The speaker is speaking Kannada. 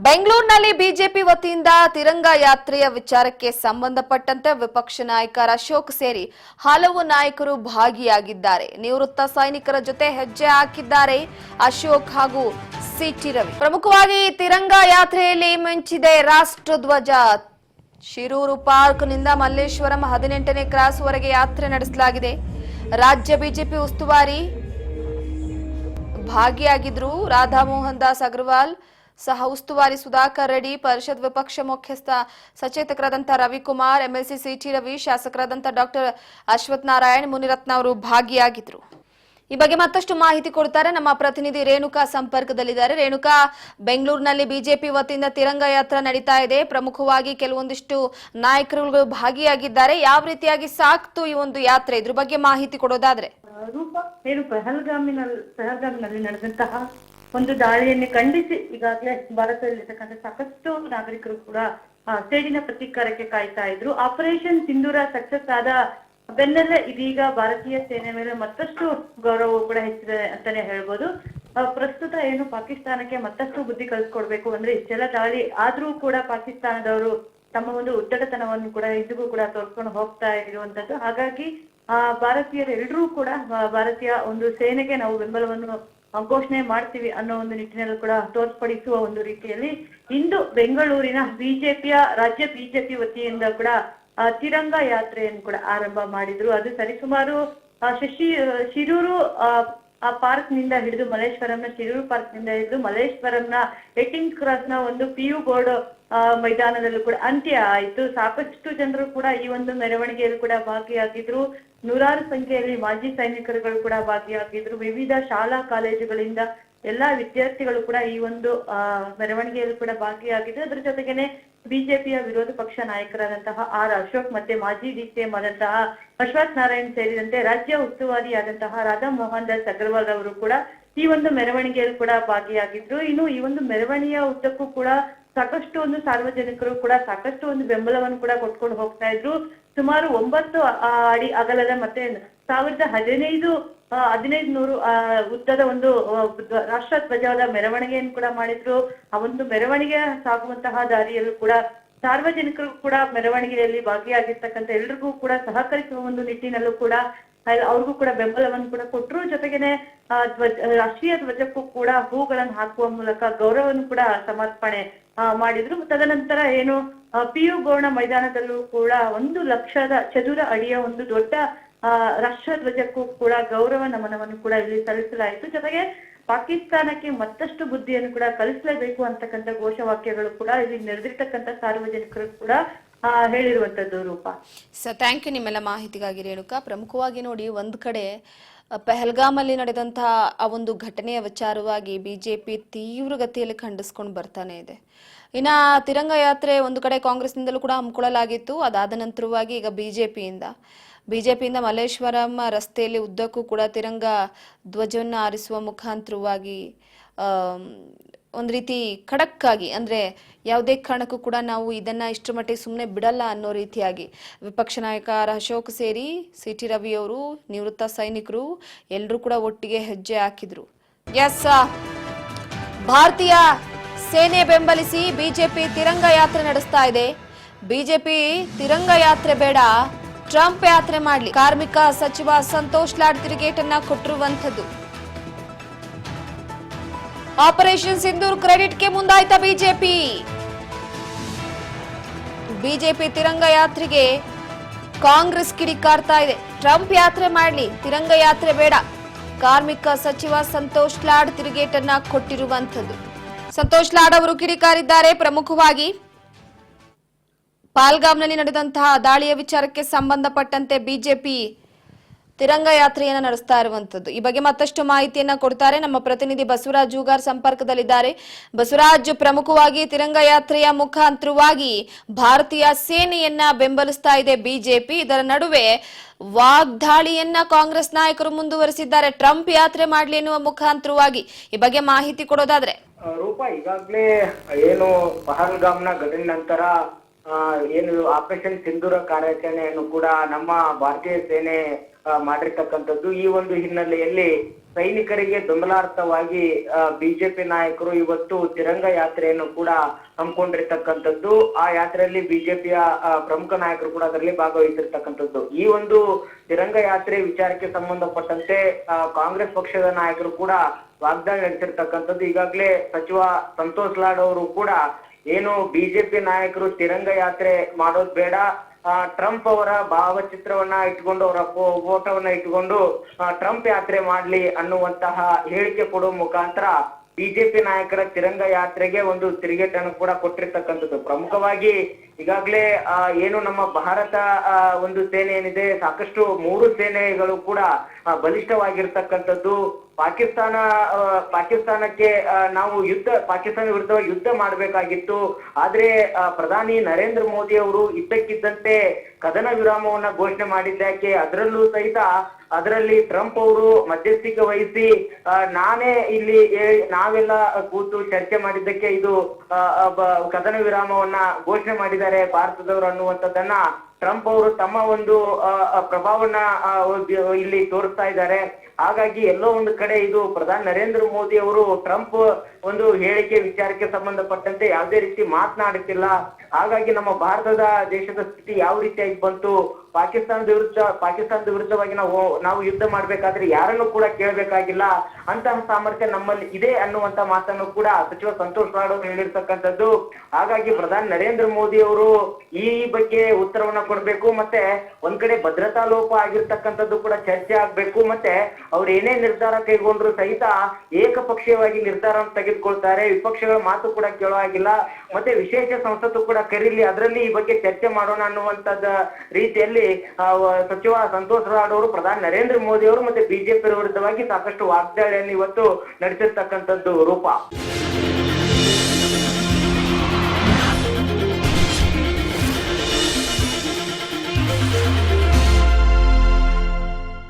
ಬೆಂಗಳೂರಿನಲ್ಲಿ ಬಿಜೆಪಿ ವತಿಯಿಂದ ತಿರಂಗ ಯಾತ್ರೆಯ ವಿಚಾರಕ್ಕೆ ಸಂಬಂಧಪಟ್ಟಂತೆ ವಿಪಕ್ಷ ನಾಯಕ ಅಶೋಕ್ ಸೇರಿ ಹಲವು ನಾಯಕರು ಭಾಗಿಯಾಗಿದ್ದಾರೆ. ನಿವೃತ್ತ ಸೈನಿಕರ ಜೊತೆ ಹೆಜ್ಜೆ ಹಾಕಿದ್ದಾರೆ ಅಶೋಕ್ ಹಾಗೂ ಸಿಟಿ ರವಿ. ಪ್ರಮುಖವಾಗಿ ತಿರಂಗ ಯಾತ್ರೆಯಲ್ಲಿ ಮಿಂಚಿದೆ ರಾಷ್ಟ್ರಧ್ವಜ. ಶಿರೂರು ಪಾರ್ಕ್ನಿಂದ ಮಲ್ಲೇಶ್ವರಂ 18ನೇ ಕ್ರಾಸ್ ವರೆಗೆ ಯಾತ್ರೆ ನಡೆಸಲಾಗಿದೆ. ರಾಜ್ಯ ಬಿಜೆಪಿ ಉಸ್ತುವಾರಿ ಭಾಗಿಯಾಗಿದ್ರು ರಾಧಾ ಮೋಹನ್ ದಾಸ್ ಅಗರ್ವಾಲ್, ಸಹ ಉಸ್ತುವಾರಿ ಸುಧಾಕರ್ ರೆಡ್ಡಿ, ಪರಿಷತ್ ವಿಪಕ್ಷ ಮುಖ್ಯಸ್ಥ ಸಚೇತಕರಾದಂಥ ರವಿಕುಮಾರ್, ಎಂಎಲ್ಸಿ ಸಿಟಿ ರವಿ, ಶಾಸಕರಾದಂಥ ಡಾಕ್ಟರ್ ಅಶ್ವಥ್ ನಾರಾಯಣ್ ಮುನಿರತ್ನ ಅವರು ಭಾಗಿಯಾಗಿದ್ರು. ಈ ಬಗ್ಗೆ ಮತ್ತಷ್ಟು ಮಾಹಿತಿ ಕೊಡ್ತಾರೆ ನಮ್ಮ ಪ್ರತಿನಿಧಿ ರೇಣುಕಾ ಸಂಪರ್ಕದಲ್ಲಿದ್ದಾರೆ. ರೇಣುಕಾ, ಬೆಂಗಳೂರಿನಲ್ಲಿ ಬಿಜೆಪಿ ವತಿಯಿಂದ ತಿರಂಗ ಯಾತ್ರಾ ನಡೀತಾ ಇದೆ. ಪ್ರಮುಖವಾಗಿ ಕೆಲವೊಂದಿಷ್ಟು ನಾಯಕರುಗಳು ಭಾಗಿಯಾಗಿದ್ದಾರೆ. ಯಾವ ರೀತಿಯಾಗಿ ಸಾಕ್ತು ಈ ಒಂದು ಯಾತ್ರೆ, ಇದ್ರ ಬಗ್ಗೆ ಮಾಹಿತಿ ಕೊಡೋದಾದ್ರೆ? ಪಹಲ್ಗಾಮ್ನಲ್ಲಿ ನಡೆದಂತಹ ಒಂದು ದಾಳಿಯನ್ನು ಖಂಡಿಸಿ ಈಗಾಗಲೇ ಭಾರತದಲ್ಲಿರ್ತಕ್ಕಂಥ ಸಾಕಷ್ಟು ನಾಗರಿಕರು ಕೂಡ ಸೇಡಿನ ಪ್ರತೀಕಾರಕ್ಕೆ ಕಾಯ್ತಾ ಇದ್ರು. ಆಪರೇಷನ್ ಸಿಂಧೂರ ಸಕ್ಸಸ್ ಆದ ಬೆನ್ನಲ್ಲೇ ಇದೀಗ ಭಾರತೀಯ ಸೇನೆ ಮೇಲೆ ಮತ್ತಷ್ಟು ಗೌರವ ಕೂಡ ಹೆಚ್ಚಿದೆ ಅಂತಾನೆ ಹೇಳ್ಬೋದು. ಪ್ರಸ್ತುತ ಏನು ಪಾಕಿಸ್ತಾನಕ್ಕೆ ಮತ್ತಷ್ಟು ಬುದ್ಧಿ ಕಲಿಸ್ಕೊಡ್ಬೇಕು ಅಂದ್ರೆ ಇಷ್ಟೆಲ್ಲ ದಾಳಿ ಆದ್ರೂ ಕೂಡ ಪಾಕಿಸ್ತಾನದವರು ತಮ್ಮ ಒಂದು ಉದ್ದಟತನವನ್ನು ಕೂಡ ಇದಕ್ಕೂ ಕೂಡ ತೋರ್ಸ್ಕೊಂಡು ಹೋಗ್ತಾ ಇರುವಂತದ್ದು. ಹಾಗಾಗಿ ಭಾರತೀಯರು ಎಲ್ಲರೂ ಕೂಡ ಭಾರತೀಯ ಒಂದು ಸೇನೆಗೆ ನಾವು ಬೆಂಬಲವನ್ನು ಘೋಷಣೆ ಮಾಡ್ತೀವಿ ಅನ್ನೋ ಒಂದು ನಿಟ್ಟಿನಲ್ಲಿ ಕೂಡ ತೋರ್ಪಡಿಸುವ ಒಂದು ರೀತಿಯಲ್ಲಿ ಇಂದು ಬೆಂಗಳೂರಿನ ರಾಜ್ಯ ಬಿಜೆಪಿ ವತಿಯಿಂದ ಕೂಡ ತಿರಂಗ ಯಾತ್ರೆಯನ್ನು ಕೂಡ ಆರಂಭ ಮಾಡಿದ್ರು. ಅದು ಸರಿಸುಮಾರು ಶಿರೂರು ಪಾರ್ಕ್ ನಿಂದ ಹಿಡಿದು ಮಲ್ಲೇಶ್ವರಂನ ಶಿರೂರು ಪಾರ್ಕ್ ನಿಂದ ಹಿಡಿದು ಮಲ್ಲೇಶ್ವರಂನ 18th ಕ್ರಾಸ್ ನ ಒಂದು PU ಬೋರ್ಡ್ ಮೈದಾನದಲ್ಲೂ ಕೂಡ ಅಂತ್ಯ ಆಯಿತು. ಸಾಕಷ್ಟು ಜನರು ಕೂಡ ಈ ಒಂದು ಮೆರವಣಿಗೆಯಲ್ಲಿ ಕೂಡ ಭಾಗಿಯಾಗಿದ್ರು. ನೂರಾರು ಸಂಖ್ಯೆಯಲ್ಲಿ ಮಾಜಿ ಸೈನಿಕರುಗಳು ಕೂಡ ಭಾಗಿಯಾಗಿದ್ರು. ವಿವಿಧ ಶಾಲಾ ಕಾಲೇಜುಗಳಿಂದ ಎಲ್ಲಾ ವಿದ್ಯಾರ್ಥಿಗಳು ಕೂಡ ಈ ಒಂದು ಮೆರವಣಿಗೆಯಲ್ಲಿ ಕೂಡ ಭಾಗಿಯಾಗಿದ್ರು. ಅದ್ರ ಜೊತೆಗೇನೆ ಬಿಜೆಪಿಯ ವಿರೋಧ ಪಕ್ಷ ನಾಯಕರಾದಂತಹ ಅಶೋಕ್ ಮತ್ತೆ ಮಾಜಿ DCM ಆದಂತಹ ಅಶ್ವಥ್ ನಾರಾಯಣ್ ಸೇರಿದಂತೆ ರಾಜ್ಯ ಉಸ್ತುವಾರಿಯಾದಂತಹ ರಾಧಾ ಮೋಹನ್ ದಾಸ್ ಅಗರ್ವಾಲ್ ಅವರು ಕೂಡ ಈ ಒಂದು ಮೆರವಣಿಗೆಯಲ್ಲಿ ಕೂಡ ಭಾಗಿಯಾಗಿದ್ರು. ಇನ್ನು ಈ ಒಂದು ಮೆರವಣಿಗೆಯ ಉದ್ದಕ್ಕೂ ಕೂಡ ಸಾಕಷ್ಟು ಒಂದು ಸಾರ್ವಜನಿಕರು ಕೂಡ ಸಾಕಷ್ಟು ಒಂದು ಬೆಂಬಲವನ್ನು ಕೂಡ ಕೊಟ್ಕೊಂಡು ಹೋಗ್ತಾ ಇದ್ರು. ಸುಮಾರು 9 ಅಡಿ ಅಗಲದ ಮತ್ತೆ 1500 ಉದ್ದದ ಒಂದು ರಾಷ್ಟ್ರ ಧ್ವಜದ ಮೆರವಣಿಗೆಯನ್ನು ಕೂಡ ಮಾಡಿದ್ರು. ಆ ಒಂದು ಮೆರವಣಿಗೆ ಸಾಗುವಂತಹ ದಾರಿಯಲ್ಲೂ ಕೂಡ ಸಾರ್ವಜನಿಕರು ಕೂಡ ಮೆರವಣಿಗೆಯಲ್ಲಿ ಭಾಗಿಯಾಗಿರ್ತಕ್ಕಂಥ ಎಲ್ರಿಗೂ ಕೂಡ ಸಹಕರಿಸುವ ಒಂದು ನಿಟ್ಟಿನಲ್ಲೂ ಕೂಡ ಅವ್ರಿಗೂ ಕೂಡ ಬೆಂಬಲವನ್ನು ಕೂಡ ಕೊಟ್ಟರು. ಜೊತೆಗೇನೆ ರಾಷ್ಟ್ರೀಯ ಧ್ವಜಕ್ಕೂ ಕೂಡ ಹೂಗಳನ್ನು ಹಾಕುವ ಮೂಲಕ ಗೌರವವನ್ನು ಕೂಡ ಸಮರ್ಪಣೆ ಮಾಡಿದ್ರು. ತದನಂತರ ಏನು PU ಬೋರ್ಡ್ ಮೈದಾನದಲ್ಲೂ ಕೂಡ 1 ಲಕ್ಷದ ಚದುರ ಅಡಿಯ ಒಂದು ದೊಡ್ಡ ರಾಷ್ಟ್ರ ಧ್ವಜಕ್ಕೂ ಕೂಡ ಗೌರವ ನಮನವನ್ನು ಕೂಡ ಇಲ್ಲಿ ಸಲ್ಲಿಸಲಾಯಿತು. ಜೊತೆಗೆ ಪಾಕಿಸ್ತಾನಕ್ಕೆ ಮತ್ತಷ್ಟು ಬುದ್ಧಿಯನ್ನು ಕೂಡ ಕಲಿಸಲೇಬೇಕು ಅಂತಕ್ಕಂಥ ಘೋಷವಾಕ್ಯಗಳು ಕೂಡ ಇಲ್ಲಿ ನೆರೆದಿರ್ತಕ್ಕಂಥ ಸಾರ್ವಜನಿಕರು ಕೂಡ ಹೇಳಿರುವಂತದ್ದು. ರೂಪ ಥ್ಯಾಂಕ್ ಯು ನಿಮ್ಮೆಲ್ಲ ಮಾಹಿತಿಗಾಗಿ ರೇಣುಕಾ. ಪ್ರಮುಖವಾಗಿ ನೋಡಿ, ಒಂದ್ ಕಡೆ ಪಹಲ್ಗಾಮಲ್ಲಿ ನಡೆದಂತಹ ಆ ಒಂದು ಘಟನೆಯ ವಿಚಾರವಾಗಿ ಬಿಜೆಪಿ ತೀವ್ರಗತಿಯಲ್ಲಿ ಖಂಡಿಸ್ಕೊಂಡು ಬರ್ತಾನೆ ಇದೆ. ಇನ್ನ ತಿರಂಗ ಯಾತ್ರೆ ಒಂದು ಕಡೆ ಕಾಂಗ್ರೆಸ್ನಿಂದಲೂ ಕೂಡ ಹಮ್ಮಿಕೊಳ್ಳಲಾಗಿತ್ತು. ಅದಾದ ನಂತರವಾಗಿ ಈಗ ಬಿಜೆಪಿಯಿಂದ ಮಲ್ಲೇಶ್ವರಂ ರಸ್ತೆಯಲ್ಲಿ ಉದ್ದಕ್ಕೂ ಕೂಡ ತಿರಂಗ ಧ್ವಜವನ್ನು ಹಾರಿಸುವ ಮುಖಾಂತರವಾಗಿ ಒಂದು ರೀತಿ ಖಡಕ್ ಆಗಿ, ಅಂದ್ರೆ ಯಾವುದೇ ಕಾರಣಕ್ಕೂ ಕೂಡ ನಾವು ಇದನ್ನ ಇಷ್ಟರ ಮಟ್ಟಿಗೆ ಸುಮ್ಮನೆ ಬಿಡಲ್ಲ ಅನ್ನೋ ರೀತಿಯಾಗಿ ವಿಪಕ್ಷ ನಾಯಕ ಅಶೋಕ್ ಸೇರಿ ಸಿಟಿ ರವಿ ಅವರು, ನಿವೃತ್ತ ಸೈನಿಕರು ಎಲ್ಲರೂ ಕೂಡ ಒಟ್ಟಿಗೆ ಹೆಜ್ಜೆ ಹಾಕಿದ್ರು. ಎಸ್, ಭಾರತೀಯ ಸೇನೆ ಬೆಂಬಲಿಸಿ ಬಿಜೆಪಿ ತಿರಂಗ ಯಾತ್ರೆ ನಡೆಸ್ತಾ ಇದೆ. ಬಿಜೆಪಿ ತಿರಂಗ ಯಾತ್ರೆ ಬೇಡ, ಟ್ರಂಪ್ ಯಾತ್ರೆ ಮಾಡಲಿ, ಕಾರ್ಮಿಕ ಸಚಿವ ಸಂತೋಷ್ ಲಾಡ್ ತಿರುಗೇಟನ್ನ ಕೊಟ್ಟಿರುವಂತದ್ದು. ಆಪರೇಷನ್ ಸಿಂಧೂರ್ ಕ್ರೆಡಿಟ್ಗೆ ಮುಂದಾಯ್ತಾ ಬಿಜೆಪಿ ತಿರಂಗ ಯಾತ್ರೆಗೆ ಕಾಂಗ್ರೆಸ್ ಕಿಡಿಕಾರ್ತಾ ಇದೆ. ಟ್ರಂಪ್ ಯಾತ್ರೆ ಮಾಡಲಿ, ತಿರಂಗ ಯಾತ್ರೆ ಬೇಡ, ಕಾರ್ಮಿಕ ಸಚಿವ ಸಂತೋಷ್ ಲಾಡ್ ತಿರುಗೇಟನ್ನ ಕೊಟ್ಟಿರುವಂತದ್ದು. ಸಂತೋಷ್ ಲಾಡ್ ಅವರು ಕಿಡಿಕಾರಿದ್ದಾರೆ. ಪ್ರಮುಖವಾಗಿ ಪಹಲ್ಗಾಮ್ನಲ್ಲಿ ನಡೆದಂತಹ ದಾಳಿಯ ವಿಚಾರಕ್ಕೆ ಸಂಬಂಧಪಟ್ಟಂತೆ ಬಿಜೆಪಿ ತಿರಂಗ ಯಾತ್ರೆಯನ್ನ ನಡೆಸ್ತಾ ಇರುವಂತದ್ದು. ಈ ಬಗ್ಗೆ ಮತ್ತಷ್ಟು ಮಾಹಿತಿಯನ್ನ ಕೊಡ್ತಾರೆ ನಮ್ಮ ಪ್ರತಿನಿಧಿ ಬಸವರಾಜ್ ಜೂಗಾರ್ ಸಂಪರ್ಕದಲ್ಲಿದ್ದಾರೆ. ಬಸವರಾಜ್, ಪ್ರಮುಖವಾಗಿ ತಿರಂಗ ಯಾತ್ರೆಯ ಮುಖಾಂತರವಾಗಿ ಭಾರತೀಯ ಸೇನೆಯನ್ನ ಬೆಂಬಲಿಸ್ತಾ ಇದೆ ಬಿಜೆಪಿ. ಇದರ ನಡುವೆ ವಾಗ್ದಾಳಿಯನ್ನ ಕಾಂಗ್ರೆಸ್ ನಾಯಕರು ಮುಂದುವರೆಸಿದ್ದಾರೆ, ಟ್ರಂಪ್ ಯಾತ್ರೆ ಮಾಡ್ಲಿ ಎನ್ನುವ ಮುಖಾಂತರವಾಗಿ. ಈ ಬಗ್ಗೆ ಮಾಹಿತಿ ಕೊಡೋದಾದ್ರೆ? ರೂಪ, ಈಗಾಗಲೇ ಏನು ಪಹಲ್ಗಾಮ್ನ ಘಟನೆ ನಂತರ ಏನು ಆಪರೇಷನ್ ಸಿಂಧೂರ ಕಾರ್ಯಾಚರಣೆಯನ್ನು ಕೂಡ ನಮ್ಮ ಭಾರತೀಯ ಸೇನೆ ಮಾಡಿರ್ತಕ್ಕಂಥದ್ದು. ಈ ಒಂದು ಹಿನ್ನೆಲೆಯಲ್ಲಿ ಸೈನಿಕರಿಗೆ ಬೆಂಬಲಾರ್ಥವಾಗಿ ಬಿಜೆಪಿ ನಾಯಕರು ಇವತ್ತು ತಿರಂಗ ಯಾತ್ರೆಯನ್ನು ಕೂಡ ಹಮ್ಮಿಕೊಂಡಿರ್ತಕ್ಕಂಥದ್ದು. ಆ ಯಾತ್ರೆಯಲ್ಲಿ ಬಿಜೆಪಿಯ ಪ್ರಮುಖ ನಾಯಕರು ಕೂಡ ಅದರಲ್ಲಿ ಭಾಗವಹಿಸಿರ್ತಕ್ಕಂಥದ್ದು. ಈ ಒಂದು ತಿರಂಗ ಯಾತ್ರೆ ವಿಚಾರಕ್ಕೆ ಸಂಬಂಧಪಟ್ಟಂತೆ ಕಾಂಗ್ರೆಸ್ ಪಕ್ಷದ ನಾಯಕರು ಕೂಡ ವಾಗ್ದಾಳಿ ನಡೆಸಿರ್ತಕ್ಕಂಥದ್ದು. ಈಗಾಗಲೇ ಸಚಿವ ಸಂತೋಷ್ ಲಾಡ್ ಅವರು ಕೂಡ ಏನು ಬಿಜೆಪಿ ನಾಯಕರು ತಿರಂಗ ಯಾತ್ರೆ ಮಾಡೋದ್ ಬೇಡ, ಟ್ರಂಪ್ ಅವರ ಭಾವಚಿತ್ರವನ್ನ ಇಟ್ಕೊಂಡು ಅವರ ಫೋಟೋವನ್ನ ಇಟ್ಕೊಂಡು ಟ್ರಂಪ್ ಯಾತ್ರೆ ಮಾಡ್ಲಿ ಅನ್ನುವಂತಹ ಹೇಳಿಕೆ ಕೊಡುವ ಮುಖಾಂತರ ಬಿಜೆಪಿ ನಾಯಕರ ತಿರಂಗ ಯಾತ್ರೆಗೆ ಒಂದು ತಿರುಗೇಟನ್ನು ಕೂಡ ಕೊಟ್ಟಿರ್ತಕ್ಕಂಥದ್ದು. ಪ್ರಮುಖವಾಗಿ ಈಗಾಗಲೇ ಏನು ನಮ್ಮ ಭಾರತ ಒಂದು ಸೇನೆ ಏನಿದೆ, ಸಾಕಷ್ಟು 3 ಸೇನೆಗಳು ಕೂಡ ಬಲಿಷ್ಠವಾಗಿರ್ತಕ್ಕಂಥದ್ದು. ಪಾಕಿಸ್ತಾನಕ್ಕೆ ನಾವು ಪಾಕಿಸ್ತಾನ ವಿರುದ್ಧವಾಗಿ ಯುದ್ಧ ಮಾಡಬೇಕಾಗಿತ್ತು. ಆದ್ರೆ ಪ್ರಧಾನಿ ನರೇಂದ್ರ ಮೋದಿ ಅವರು ಇದ್ದಕ್ಕಿದ್ದಂತೆ ಕದನ ವಿರಾಮವನ್ನ ಘೋಷಣೆ ಮಾಡಿದ್ದಕ್ಕೆ ಅದರಲ್ಲೂ ಸಹಿತ ಅದರಲ್ಲಿ ಟ್ರಂಪ್ ಅವರು ಮಧ್ಯಸ್ಥಿಕೆ ವಹಿಸಿ ನಾವೆಲ್ಲ ಕೂತು ಚರ್ಚೆ ಮಾಡಿದ್ದಕ್ಕೆ ಇದು ಕದನ ವಿರಾಮವನ್ನ ಘೋಷಣೆ ಮಾಡಿದ್ದಾರೆ ಭಾರತದವರು ಅನ್ನುವಂಥದ್ದನ್ನ ಟ್ರಂಪ್ ಅವರು ತಮ್ಮ ಒಂದು ಪ್ರಭಾವವನ್ನ ಇಲ್ಲಿ ತೋರಿಸ್ತಾ ಇದ್ದಾರೆ. ಹಾಗಾಗಿ ಎಲ್ಲೋ ಒಂದು ಕಡೆ ಇದು ಪ್ರಧಾನಿ ನರೇಂದ್ರ ಮೋದಿ ಅವರು ಟ್ರಂಪ್ ಒಂದು ಹೇಳಿಕೆ ವಿಚಾರಕ್ಕೆ ಸಂಬಂಧಪಟ್ಟಂತೆ ಯಾವುದೇ ರೀತಿ ಮಾತನಾಡುತ್ತಿಲ್ಲ. ಹಾಗಾಗಿ ನಮ್ಮ ಭಾರತದ ದೇಶದ ಸ್ಥಿತಿ ಯಾವ ರೀತಿಯಾಗಿ ಬಂತು, ಪಾಕಿಸ್ತಾನದ ವಿರುದ್ಧವಾಗಿ ನಾವು ಯುದ್ಧ ಮಾಡ್ಬೇಕಾದ್ರೆ ಯಾರನ್ನು ಕೂಡ ಕೇಳಬೇಕಾಗಿಲ್ಲ, ಅಂತಹ ಸಾಮರ್ಥ್ಯ ನಮ್ಮಲ್ಲಿ ಇದೆ ಅನ್ನುವಂತ ಮಾತನ್ನು ಕೂಡ ಸಚಿವ ಸಂತೋಷ್ ಲಾಡ್ ಅವರು ಹೇಳಿರ್ತಕ್ಕಂಥದ್ದು. ಹಾಗಾಗಿ ಪ್ರಧಾನಿ ನರೇಂದ್ರ ಮೋದಿ ಅವರು ಈ ಬಗ್ಗೆ ಉತ್ತರವನ್ನ ಕೊಡ್ಬೇಕು. ಮತ್ತೆ ಒಂದ್ ಕಡೆ ಭದ್ರತಾ ಲೋಪ ಆಗಿರ್ತಕ್ಕಂಥದ್ದು ಕೂಡ ಚರ್ಚೆ ಆಗ್ಬೇಕು. ಮತ್ತೆ ಅವ್ರು ಏನೇ ನಿರ್ಧಾರ ಕೈಗೊಂಡ್ರು ಸಹಿತ ಏಕಪಕ್ಷೀಯವಾಗಿ ನಿರ್ಧಾರ ತೆಗೆದುಕೊಳ್ತಾರೆ, ವಿಪಕ್ಷಗಳ ಮಾತು ಕೂಡ ಕೇಳೋ ಹಾಗಿಲ್ಲ. ಮತ್ತೆ ವಿಶೇಷ ಸಂಸತ್ತು ಕೂಡ ಕರೀಲಿ, ಅದರಲ್ಲಿ ಈ ಬಗ್ಗೆ ಚರ್ಚೆ ಮಾಡೋಣ ಅನ್ನುವಂತದ ರೀತಿಯಲ್ಲಿ ಸಚಿವ ಸಂತೋಷ್ ಲಾಡ್ ಅವರು ಪ್ರಧಾನಿ ನರೇಂದ್ರ ಮೋದಿ ಅವರು ಮತ್ತೆ ಬಿಜೆಪಿ ವಿರುದ್ಧವಾಗಿ ಸಾಕಷ್ಟು ವಾಗ್ದಾಳಿಯನ್ನು ಇವತ್ತು ನಡೆಸಿರ್ತಕ್ಕಂಥದ್ದು ರೂಪ.